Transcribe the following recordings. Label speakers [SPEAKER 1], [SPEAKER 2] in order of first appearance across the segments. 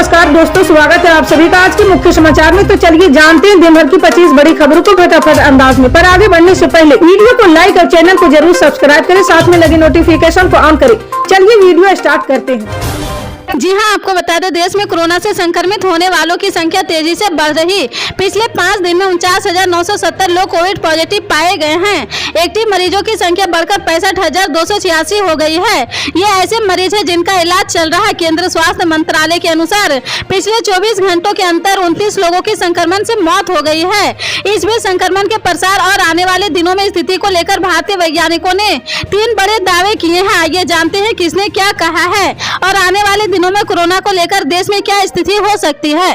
[SPEAKER 1] नमस्कार दोस्तों, स्वागत है आप सभी का आज के मुख्य समाचार में। तो चलिए जानते हैं दिन भर की 25 बड़ी खबरों को फटाफट अंदाज में। पर आगे बढ़ने से पहले वीडियो को लाइक और चैनल को जरूर सब्सक्राइब करें, साथ में लगे नोटिफिकेशन को ऑन करें। चलिए वीडियो स्टार्ट करते हैं।
[SPEAKER 2] जी हां, आपको बता दें देश में कोरोना से संक्रमित होने वालों की संख्या तेजी से बढ़ रही। पिछले 5 दिन में 49,970 लोग कोविड पॉजिटिव पाए गए हैं। एक्टिव मरीजों की संख्या बढ़कर 65,286 हो गई है। ये ऐसे मरीज हैं जिनका इलाज चल रहा है। केंद्रीय स्वास्थ्य मंत्रालय के अनुसार पिछले 24 घंटों के अंतर 29 लोगों की संक्रमण से मौत हो गई है। इस बीच संक्रमण के प्रसार और आने वाले दिनों में स्थिति को लेकर भारतीय वैज्ञानिकों ने 3 बड़े दावे किए हैं। आइए जानते हैं किसने क्या कहा है और आने वाले दिनों में कोरोना को लेकर देश में क्या स्थिति हो सकती है।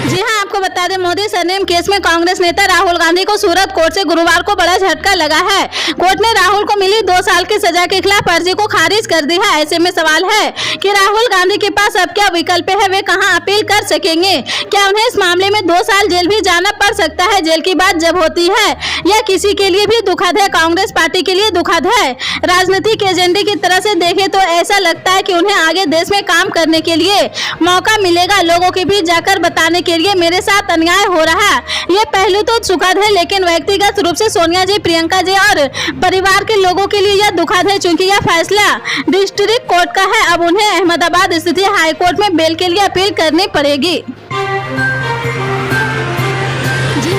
[SPEAKER 2] जी हां, आपको बता दें मोदी सरनेम केस में कांग्रेस नेता राहुल गांधी को सूरत कोर्ट से गुरुवार को बड़ा झटका लगा है। कोर्ट ने राहुल को मिली 2 साल की सजा के खिलाफ अर्जी को खारिज कर दी है। ऐसे में सवाल है कि राहुल गांधी के पास अब क्या विकल्प है, वे कहां अपील कर सकेंगे। क्या उन्हें इस मामले में 2 साल जेल भी जाना पड़ सकता है। जेल की बात जब होती है यह किसी के लिए भी दुखद है, कांग्रेस पार्टी के लिए दुखद है। राजनीतिक एजेंडे की तरह से देखें तो ऐसा लगता है कि उन्हें आगे देश में काम करने के लिए मौका मिलेगा। लोगों के बीच जाकर बताने के लिए मेरे साथ अन्याय हो रहा है। ये पहलू तो सुखद है, लेकिन व्यक्तिगत रूप से सोनिया जी, प्रियंका जी और परिवार के लोगों के लिए यह दुखद है, क्योंकि यह फैसला डिस्ट्रिक्ट कोर्ट का है। अब उन्हें अहमदाबाद स्थित हाई कोर्ट में बेल के लिए अपील करनी पड़ेगी।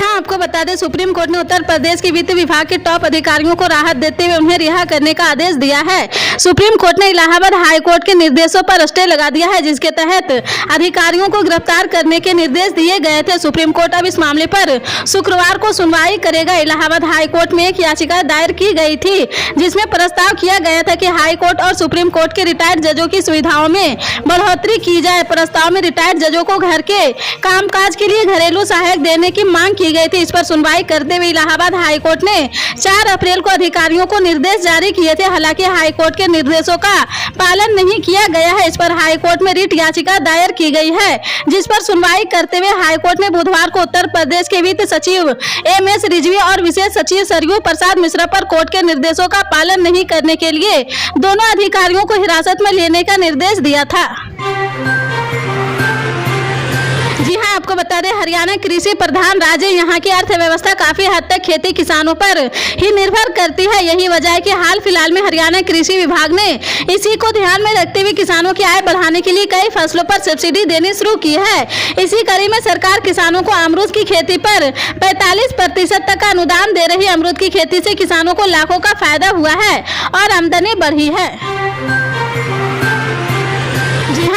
[SPEAKER 2] आपको बता दें सुप्रीम कोर्ट ने उत्तर प्रदेश के वित्त विभाग के टॉप अधिकारियों को राहत देते हुए उन्हें रिहा करने का आदेश दिया है। सुप्रीम कोर्ट ने इलाहाबाद हाई कोर्ट के निर्देशों पर स्टे लगा दिया है, जिसके तहत अधिकारियों को गिरफ्तार करने के निर्देश दिए गए थे। सुप्रीम कोर्ट अब इस मामले पर शुक्रवार को सुनवाई करेगा। इलाहाबाद हाई कोर्ट में एक याचिका दायर की गई थी, जिसमें प्रस्ताव किया गया था कि हाई कोर्ट और सुप्रीम कोर्ट के रिटायर्ड जजों की सुविधाओं में बढ़ोतरी की जाए। प्रस्ताव में रिटायर्ड जजों को घर के कामकाज के लिए घरेलू सहायक देने की मांग की गई थी। इस पर सुनवाई करते हुए इलाहाबाद हाई कोर्ट ने 4 अप्रैल को अधिकारियों को निर्देश जारी किए थे। हालांकि हाई कोर्ट के निर्देशों का पालन नहीं किया गया है। इस पर हाई कोर्ट में रिट याचिका दायर की गई है, जिस पर सुनवाई करते हुए हाई कोर्ट ने बुधवार को उत्तर प्रदेश के वित्त सचिव MS रिजवी और विशेष सचिव सरयू प्रसाद मिश्रा पर कोर्ट के निर्देशों का पालन नहीं करने के लिए दोनों अधिकारियों को हिरासत में लेने का निर्देश दिया था। जी हां, आपको बता दें हरियाणा कृषि प्रधान राज्य, यहाँ की अर्थव्यवस्था काफी हद तक खेती किसानों पर ही निर्भर करती है। यही वजह है कि हाल फिलहाल में हरियाणा कृषि विभाग ने इसी को ध्यान में रखते हुए किसानों की आय बढ़ाने के लिए कई फसलों पर सब्सिडी देनी शुरू की है। इसी कड़ी में सरकार किसानों को अमरूद की खेती पर 45% तक का अनुदान दे रही है। अमरूद की खेती से किसानों को लाखों का फायदा हुआ है और आमदनी बढ़ी है।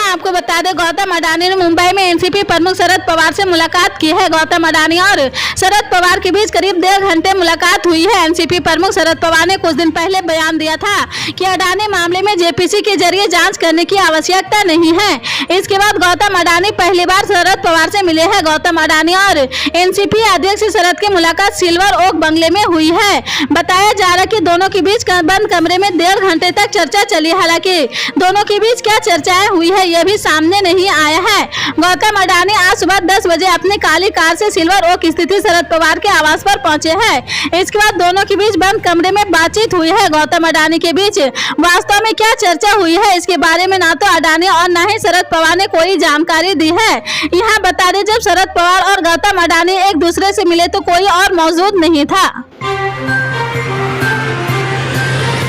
[SPEAKER 2] आपको बता दें गौतम अडानी ने मुंबई में एनसीपी प्रमुख शरद पवार से मुलाकात की है। गौतम अडानी और शरद पवार के बीच करीब 1.5 घंटे मुलाकात हुई है। एनसीपी प्रमुख शरद पवार ने कुछ दिन पहले बयान दिया था कि अडानी मामले में जेपीसी के जरिए जांच करने की आवश्यकता नहीं है। इसके बाद गौतम अडानी पहली बार शरद पवार से मिले हैं। गौतम अडानी और एनसीपी अध्यक्ष शरद की मुलाकात सिल्वर ओक बंगले में हुई है। बताया जा रहा है कि दोनों के बीच बंद कमरे में 1.5 घंटे तक चर्चा चली। हालांकि दोनों के बीच क्या चर्चाएं हुई है यह भी सामने नहीं आया है। गौतम अडानी आज सुबह 10 बजे अपनी काली कार से सिल्वर ओक स्थित शरद पवार के आवास पर पहुंचे हैं। इसके बाद दोनों के बीच बंद कमरे में बातचीत हुई है। गौतम अडानी के बीच वास्तव में क्या चर्चा हुई है, इसके बारे में ना तो अडानी और ना ही शरद पवार ने कोई जानकारी दी है। यहाँ बता दें जब शरद पवार और गौतम अडानी एक दूसरे से मिले तो कोई और मौजूद नहीं था।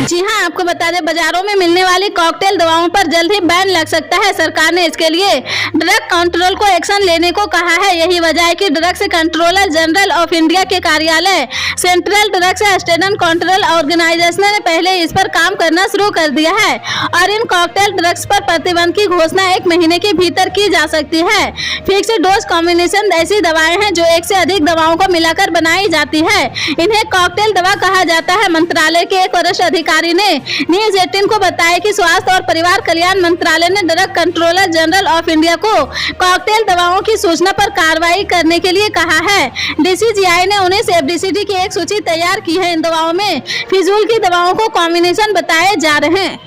[SPEAKER 2] जी हां, आपको बता दें बाजारों में मिलने वाली कॉकटेल दवाओं पर जल्द ही बैन लग सकता है। सरकार ने इसके लिए ड्रग कंट्रोल को एक्शन लेने को कहा है। यही वजह है कि drugs controller general of India के कार्यालय central drugs and control organisation ने पहले इस पर काम करना शुरू कर दिया है और इन कॉकटेल ड्रग्स पर प्रतिबंध की घोषणा 1 महीने के भीतर की जा सकती है। फिक्स डोज कॉम्बिनेशन ऐसी दवाएं हैं जो 1 से अधिक दवाओं को मिलाकर बनाई जाती है। इन्हें कॉकटेल दवा कहा जाता है। मंत्रालय के एक वरिष्ठ अधिकारी ने न्यूज 18 को बताया कि स्वास्थ्य और परिवार कल्याण मंत्रालय ने drug controller general of India को कॉकटेल दवाओं की सूचना पर कार्रवाई करने के लिए कहा है। DCGI ने 19 FDCD की एक सूची तैयार की है। इन दवाओं में फिजूल की दवाओं को कॉम्बिनेशन बताए जा रहे हैं।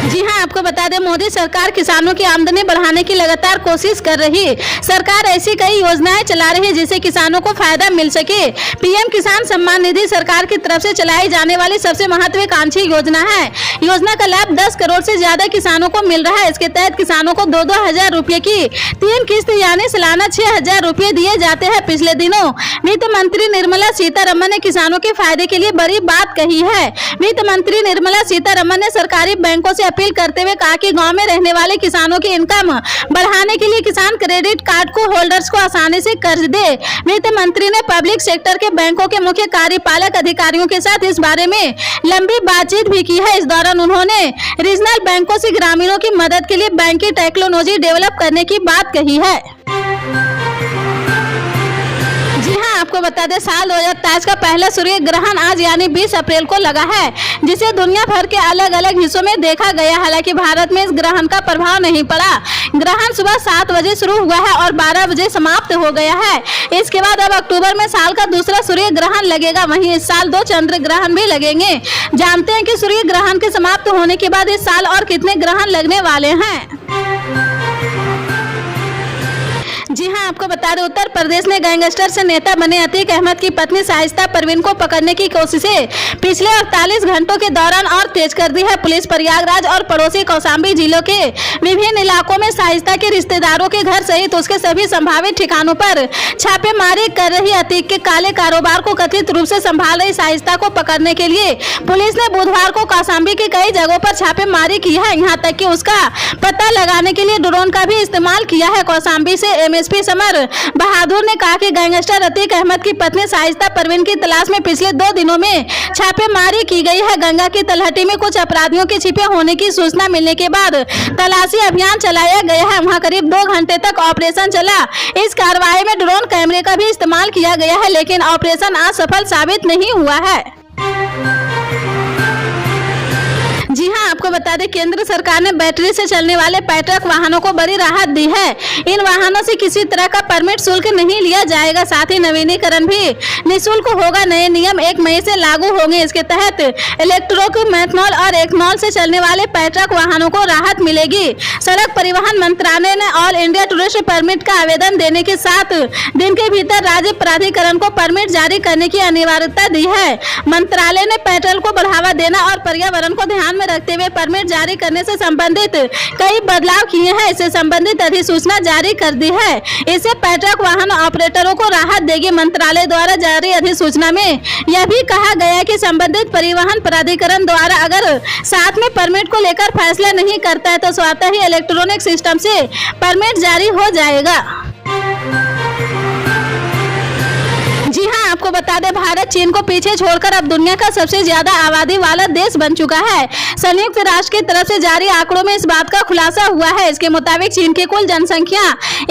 [SPEAKER 2] जी हां, आपको बता दें, मोदी सरकार किसानों की आमदनी बढ़ाने की लगातार कोशिश कर रही। सरकार ऐसी कई योजनाएं चला रही है जिससे किसानों को फायदा मिल सके। पीएम किसान सम्मान निधि सरकार की तरफ से चलाई जाने वाली सबसे महत्वाकांक्षी योजना है। योजना का लाभ 10 करोड़ से ज्यादा किसानों को मिल रहा है। इसके तहत किसानों को 2-2 हजार रुपए की 3 किस्त यानी सालाना 6,000 रुपए दिए जाते हैं। पिछले दिनों वित्त मंत्री निर्मला सीतारमण ने किसानों के फायदे के लिए बड़ी बात कही है। वित्त मंत्री निर्मला सीतारमण ने सरकारी बैंकों से अपील करते हुए कहा कि गांव में रहने वाले किसानों की इनकम बढ़ाने के लिए किसान क्रेडिट कार्ड को होल्डर्स को आसानी से कर्ज दे। वित्त मंत्री ने पब्लिक सेक्टर के बैंकों के मुख्य कार्यपालक अधिकारियों के साथ इस बारे में लंबी बातचीत भी की है। इस दौरान उन्होंने रीजनल बैंकों से ग्रामीणों की मदद के लिए बैंकिंग टेक्नोलॉजी डेवलप करने की बात कही है। जी हाँ, आपको बता दें साल 2023 का पहला सूर्य ग्रहण आज यानी 20 अप्रैल को लगा है, जिसे दुनिया भर के अलग अलग हिस्सों में देखा गया। हालांकि भारत में इस ग्रहण का प्रभाव नहीं पड़ा। ग्रहण सुबह 7 बजे शुरू हुआ है और 12 बजे समाप्त हो गया है। इसके बाद अब अक्टूबर में साल का दूसरा सूर्य ग्रहण लगेगा। वहीं इस साल 2 चंद्र ग्रहण भी लगेंगे। जानते हैं कि सूर्य ग्रहण के समाप्त होने के बाद इस साल और कितने ग्रहण लगने वाले हैं। जी हाँ, आपको बता दें उत्तर प्रदेश में गैंगस्टर से नेता बने अतीक अहमद की पत्नी शाइस्ता परवीन को पकड़ने की कोशिशें पिछले 48 घंटों के दौरान और तेज कर दी है। पुलिस प्रयागराज और पड़ोसी कौशाम्बी जिलों के विभिन्न इलाकों में शाइस्ता के रिश्तेदारों के घर सहित उसके सभी संभावित ठिकानों पर छापेमारी कर रही। अतीक के काले कारोबार को कथित रूप से संभाल रही शाइस्ता को पकड़ने के लिए पुलिस ने बुधवार को कौशाम्बी की कई जगहों पर छापेमारी की है। यहाँ तक कि उसका पता लगाने के लिए ड्रोन का भी इस्तेमाल किया है। कौशाम्बी से एमएसपी समर बहादुर ने कहा कि गैंगस्टर अतीक अहमद की पत्नी शाइस्ता परवीन की तलाश में पिछले 2 दिनों में छापेमारी की गई है। गंगा की तलहटी में कुछ अपराधियों के छिपे होने की सूचना मिलने के बाद तलाशी अभियान चलाया गया है। वहां करीब 2 घंटे तक ऑपरेशन चला। इस कार्रवाई में ड्रोन कैमरे का भी इस्तेमाल किया गया है, लेकिन ऑपरेशन असफल साबित नहीं हुआ है। जी हाँ, आपको बता दें केंद्र सरकार ने बैटरी से चलने वाले पैट्रक वाहनों को बड़ी राहत दी है। इन वाहनों से किसी तरह का परमिट शुल्क नहीं लिया जाएगा। साथ ही नवीनीकरण भी निःशुल्क होगा। नए नियम 1 मई से लागू होंगे। इसके तहत इलेक्ट्रिक, मेथनॉल और एथनॉल से चलने वाले पैट्रक वाहनों को राहत मिलेगी। सड़क परिवहन मंत्रालय ने ऑल इंडिया टूरिस्ट परमिट का आवेदन देने के 7 दिन के भीतर राज्य प्राधिकरण को परमिट जारी करने की अनिवार्यता दी है। मंत्रालय ने पेट्रोल को बढ़ावा देना और पर्यावरण को ध्यान में रखते हुए परमिट जारी करने से संबंधित कई बदलाव किए हैं। इससे संबंधित अधिसूचना जारी कर दी है। इससे पैट्रक वाहन ऑपरेटरों को राहत देगी। मंत्रालय द्वारा जारी अधिसूचना में यह भी कहा गया है कि संबंधित परिवहन प्राधिकरण द्वारा अगर साथ में परमिट को लेकर फैसला नहीं करता है तो स्वतः ही इलेक्ट्रॉनिक सिस्टम से परमिट जारी हो जाएगा। जी हाँ, आपको बता दें भारत चीन को पीछे छोड़कर अब दुनिया का सबसे ज्यादा आबादी वाला देश बन चुका है। संयुक्त राष्ट्र की तरफ से जारी आंकड़ों में इस बात का खुलासा हुआ है। इसके मुताबिक चीन की कुल जनसंख्या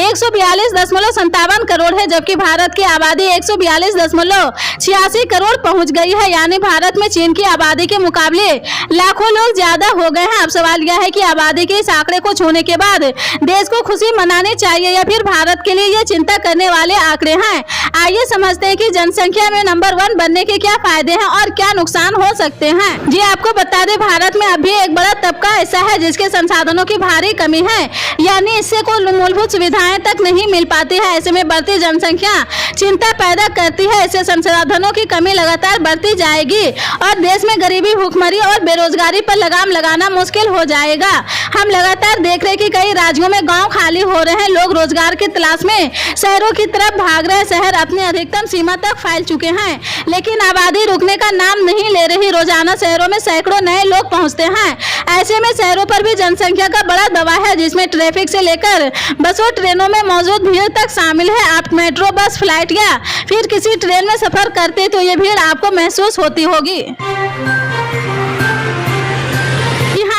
[SPEAKER 2] 142.57 करोड़ है, जबकि भारत की आबादी 142.86 करोड़ पहुंच गई है। यानी भारत में चीन की आबादी के मुकाबले लाखों लोग ज्यादा हो गए हैं। अब सवाल यह है कि आबादी के इस आंकड़े को छूने के बाद देश को खुशी मनानी चाहिए या फिर भारत के लिए ये चिंता करने वाले आंकड़े हैं। आइए समझते हैं कि जनसंख्या में नंबर 1 बनने के क्या फायदे हैं और क्या नुकसान हो सकते हैं। जी आपको बता दें भारत में अभी एक बड़ा तबका ऐसा है जिसके संसाधनों की भारी कमी है, यानी इससे कोई मूलभूत सुविधाएं तक नहीं मिल पाती है। ऐसे में बढ़ती जनसंख्या चिंता पैदा करती है। इससे संसाधनों की कमी लगातार बढ़ती जाएगी और देश में गरीबी, भूखमरी और बेरोजगारी पर लगाम लगाना मुश्किल हो जाएगा। हम लगातार देख रहे हैं कि कई राज्यों में गाँव खाली हो रहे हैं। लोग रोजगार की तलाश में शहरों की तरफ भाग रहे हैं। शहर अपनी अधिकतम सीमा तक फैल चुके हैं, लेकिन आबादी रुकने का नाम नहीं ले रही। रोजाना शहरों में सैकड़ों नए लोग पहुंचते हैं। ऐसे में शहरों पर भी जनसंख्या का बड़ा दबाव है, जिसमें ट्रैफिक से लेकर बसों, ट्रेनों में मौजूद भीड़ तक शामिल है। आप मेट्रो, बस, फ्लाइट या फिर किसी ट्रेन में सफर करते तो ये भीड़ आपको महसूस होती होगी।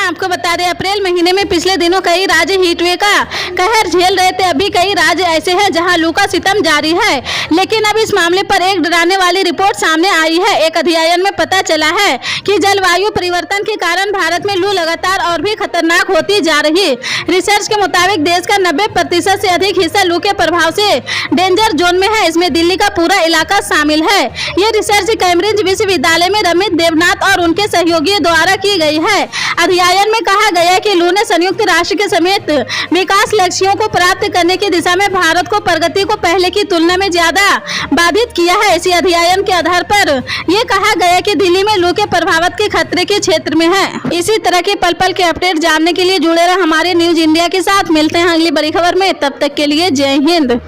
[SPEAKER 2] आपको बता दें अप्रैल महीने में पिछले दिनों कई राज्य हीटवेव का कहर झेल रहे थे। अभी कई राज्य ऐसे हैं जहां लू का सितम जारी है, लेकिन अब इस मामले पर एक डराने वाली रिपोर्ट सामने आई है। एक अध्ययन में पता चला है कि जलवायु परिवर्तन के कारण भारत में लू लगातार और भी खतरनाक होती जा रही। रिसर्च के मुताबिक देश का 90% से अधिक हिस्सा लू के प्रभाव से डेंजर जोन में है। इसमें दिल्ली का पूरा इलाका शामिल है। ये रिसर्च कैम्ब्रिज विश्वविद्यालय में रमित देवनाथ और उनके सहयोगियों द्वारा की गई है। अध्ययन में कहा कहा गया है कि लू ने संयुक्त राष्ट्र के समेत विकास लक्ष्यों को प्राप्त करने की दिशा में भारत को प्रगति को पहले की तुलना में ज्यादा बाधित किया है। इसी अध्ययन के आधार पर ये कहा गया कि दिल्ली में लू के प्रभाव के खतरे के क्षेत्र में है। इसी तरह के पल पल के अपडेट जानने के लिए जुड़े रहे हमारे न्यूज इंडिया के साथ। मिलते हैं अगली बड़ी खबर में, तब तक के लिए जय हिंद।